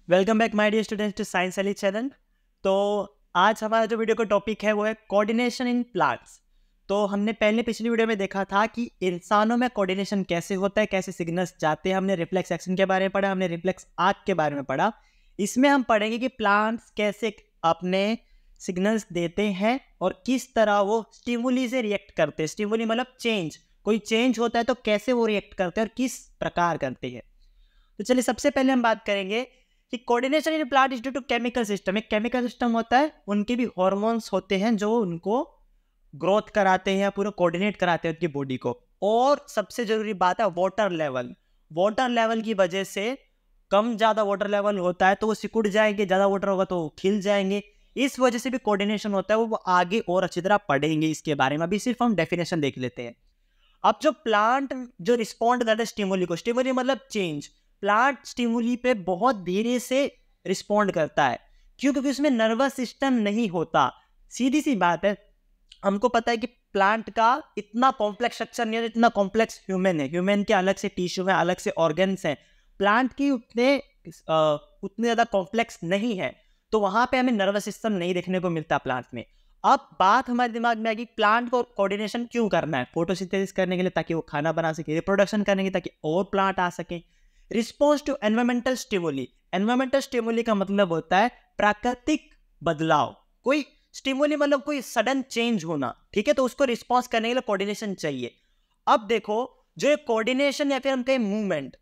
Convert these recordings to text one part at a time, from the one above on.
Welcome back my dear students to science एली channel. तो आज हमारा जो वीडियो का टॉपिक है वो है कोऑर्डिनेशन इन प्लांट्स। तो हमने पहले पिछली वीडियो में देखा था कि इंसानों में कोऑर्डिनेशन कैसे होता है, कैसे सिग्नल्स जाते हैं। हमने रिफ्लेक्स एक्शन के बारे में पढ़ा, हमने रिफ्लेक्स आर्क के बारे में पढ़ा। इसमें हम पढ़ेंगे कि प्लांट्स कैसे अपने सिग्नल्स देते हैं और किस तरह वो स्टिमुली से रिएक्ट करते हैं। स्टिमुली मतलब चेंज, कोई चेंज होता है तो कैसे वो रिएक्ट करते हैं और किस प्रकार करते हैं। तो चलिए सबसे पहले हम बात करेंगे कि coordination in plant is due to chemical system. एक केमिकल सिस्टम होता है, उनके भी हार्मोन्स होते हैं जो उनको ग्रोथ कराते हैं, पूरा कोऑर्डिनेट कराते हैं उनकी बॉडी को। और सबसे जरूरी बात है वाटर लेवल। वाटर लेवल की वजह से कम ज़्यादा वाटर लेवल होता है तो वो सिकुड़ जाएंगे, ज़्यादा वाटर होगा तो वो खिल जाएंगे। इस वजह से भी कोऑर्डिनेशन होता है। वो आगे और अच्छी तरह पढ़ेंगे इसके बारे में, अभी सिर्फ हम डेफिनेशन देख लेते हैं। अब जो प्लांट जो रिस्पॉन्ड करता है स्टिमुली को, स्टिमुली मतलब चेंज, प्लांट स्टिमुली पे बहुत धीरे से रिस्पॉन्ड करता है। क्यों? क्योंकि उसमें नर्वस सिस्टम नहीं होता। सीधी सी बात है, हमको पता है कि प्लांट का इतना कॉम्प्लेक्स स्ट्रक्चर नहीं है जितना कॉम्प्लेक्स ह्यूमन है। ह्यूमन के अलग से टिश्यू है, अलग से ऑर्गन्स हैं। प्लांट की उतने ज़्यादा कॉम्प्लेक्स नहीं है, तो वहाँ पे हमें नर्वस सिस्टम नहीं देखने को मिलता प्लांट में। अब बात हमारे दिमाग में आएगी, प्लांट को कोऑर्डिनेशन क्यों करना है? फोटोसिंथेसिस करने के लिए ताकि वो खाना बना सके, रिप्रोडक्शन करने के लिए ताकि और प्लांट आ सके। Response to environmental stimuli. Environmental stimuli का मतलब होता है प्राकृतिक बदलाव। कोई स्टिमुली मतलब कोई सडन चेंज होना, ठीक है? तो उसको रिस्पॉन्स करने के लिए कोऑर्डिनेशन चाहिए। अब देखो, जो ये कोऑर्डिनेशन या फिर हम कहें मूवमेंट,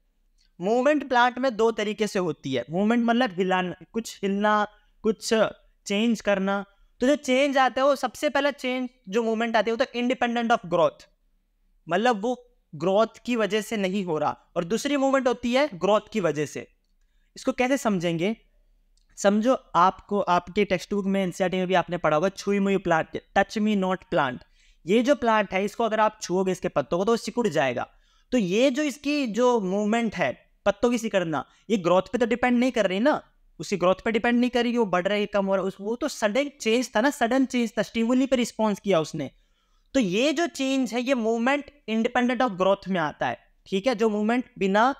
मूवमेंट प्लांट में दो तरीके से होती है। मूवमेंट मतलब हिलाना, कुछ हिलना, कुछ चेंज करना। तो जो चेंज आता है वो सबसे पहला चेंज जो मूवमेंट आती है वो तो इंडिपेंडेंट ऑफ ग्रोथ, मतलब वो ग्रोथ की वजह से नहीं हो रहा। और दूसरी मूवमेंट होती है ग्रोथ की वजह से। इसको कैसे समझेंगे? समझो, आपको आपके टेक्स्ट बुक में एनसीईआरटी में भी आपने पढ़ा होगा छुई मुई plant, touch me not plant. ये जो प्लांट है, इसको अगर आप छुओगे इसके पत्तों को तो सिकुड़ जाएगा। तो ये जो इसकी जो मूवमेंट है पत्तों की सिकुड़ना, ये ग्रोथ पे तो डिपेंड नहीं कर रही ना, उसकी ग्रोथ पे डिपेंड नहीं करेगी वो बढ़ रहा है कम हो रहा है। वो तो सडन चेंज था ना, सडन चेंज था, स्टिमुली पे रिस्पॉन्स किया उसने। तो ये जो चेंज है, ये मूवमेंट इंडिपेंडेंट ऑफ ग्रोथ में आता है, ठीक है? जो मूवमेंट बिना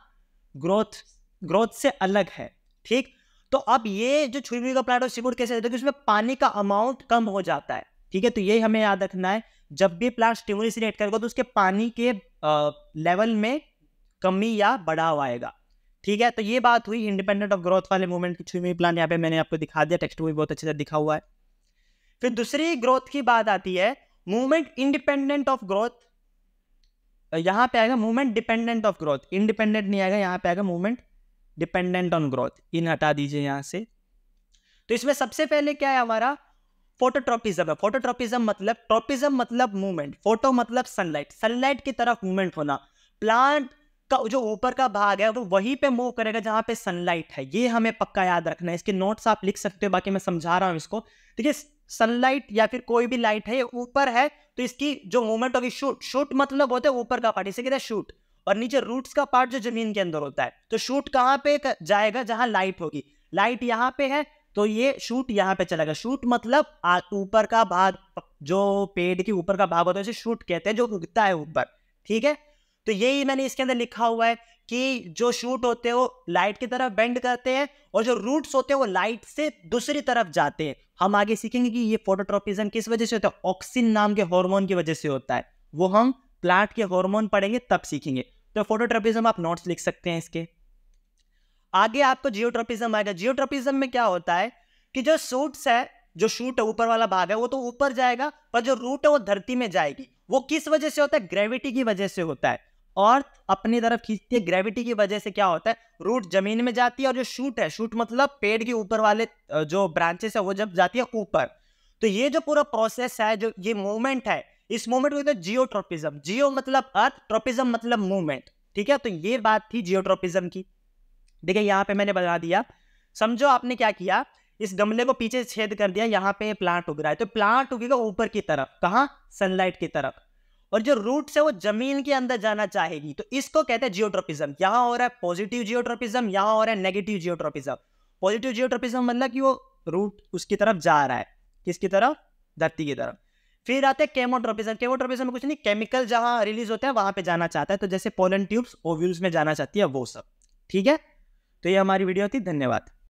ग्रोथ से अलग है, ठीक? तो अब ये जो छुई हुई का प्लांट और सिकुड़ कैसे जाता है कि उसमें पानी का अमाउंट कम हो जाता है, ठीक है? तो ये हमें याद रखना है, जब भी प्लांट स्टिमुली से रिएक्ट करेगा तो उसके पानी के लेवल में कमी या बढ़ाव आएगा, ठीक है? तो ये बात हुई इंडिपेंडेंट ऑफ ग्रोथ वाले मूवमेंट की। छुई हुई प्लांट यहाँ पे मैंने आपको दिखा दिया, टेक्स्ट बुक में बहुत अच्छे से दिखा हुआ है। फिर दूसरी ग्रोथ की बात आती है, मूवमेंट इंडिपेंडेंट ऑफ ग्रोथ। यहां पे आएगा movement dependent of growth, independent नहीं आएगा, यहां पे आएगा मूवमेंट डिपेंडेंट ऑन ग्रोथ। इन हटा दीजिए यहां से। तो इसमें सबसे पहले क्या है हमारा? फोटोट्रोपिज्म है। ट्रोपिज्म मतलब मूवमेंट, फोटो मतलब सनलाइट, सनलाइट की तरफ मूवमेंट होना। प्लांट का जो ऊपर का भाग है वो वहीं पे मूव करेगा जहां पे सनलाइट है। ये हमें पक्का याद रखना है। इसके नोट्स आप लिख सकते हो, बाकी मैं समझा रहा हूं इसको। देखिए, सनलाइट या फिर कोई भी लाइट है, ये ऊपर है तो इसकी जो मूवमेंट होगी, शूट मतलब होता है ऊपर का पार्ट, इसे कहते हैं शूट। और नीचे रूट्स का पार्ट जो जमीन के अंदर होता है। तो शूट कहां पे जाएगा? जहां लाइट होगी। लाइट यहां पे है तो ये शूट यहां पे चलेगा। शूट मतलब ऊपर का भाग, जो पेड़ के ऊपर का भाग होता है उसे शूट कहते हैं, जो उगता है ऊपर, ठीक है? तो यही मैंने इसके अंदर लिखा हुआ है कि जो शूट होते हैं वो लाइट की तरफ बेंड करते हैं और जो रूट्स होते हैं वो लाइट से दूसरी तरफ जाते हैं। हम आगे सीखेंगे कि ये फोटोट्रोपिज्म किस वजह से होता है। ऑक्सिन नाम के हार्मोन की वजह से होता है। वो हम प्लांट के हार्मोन पढ़ेंगे तब सीखेंगे। तो फोटोट्रोपिज्म आप नोट्स लिख सकते हैं इसके। आगे आपको जियोट्रोपिज्म आएगा। जियोट्रोपिज्म में क्या होता है कि जो शूट्स है, जो शूट है ऊपर वाला भाग है वो तो ऊपर जाएगा, पर जो रूट है वो धरती में जाएगी। वो किस वजह से होता है? ग्रेविटी की वजह से होता है। और अपनी तरफ खींचती है। ग्रेविटी की वजह से क्या होता है? रूट जमीन में जाती है और जो शूट है, शूट मतलब पेड़ के ऊपर वाले जो ब्रांचेस है वो जब जाती है ऊपर। तो ये जो पूरा प्रोसेस है, जो ये मूवमेंट है, इस मूवमेंट को कहते हैं जियोट्रोपिज्म। जियो मतलब अर्थ, ट्रोपिज्म मतलब मूवमेंट, ठीक है? तो ये बात थी जियोट्रोपिज्म की। देखिए यहां पे मैंने बता दिया। समझो आपने क्या किया, इस गमले को पीछे छेद कर दिया, यहां पे प्लांट उग रहा है तो प्लांट उगेगा ऊपर की तरफ, कहां? सनलाइट की तरफ। और जो रूट्स है वो जमीन के अंदर जाना चाहेगी, तो इसको कहते हैं जियोट्रोपिज्म। यहां हो रहा है पॉजिटिव जियोट्रोपिज्म, यहां हो रहा है नेगेटिव जियोट्रोपिज्म। पॉजिटिव जियोट्रोपिज्म मतलब कि वो रूट उसकी तरफ जा रहा है, किसकी तरफ? धरती की तरफ। फिर आते हैं केमोट्रोपिज्म। केमोट्रोपिज्म में कुछ नहीं, केमिकल जहां रिलीज होता है वहां पे जाना चाहता है। तो जैसे पोलन ट्यूब्स ओव्यूल्स में जाना चाहती है वो सब, ठीक है? तो ये हमारी वीडियो थी। धन्यवाद।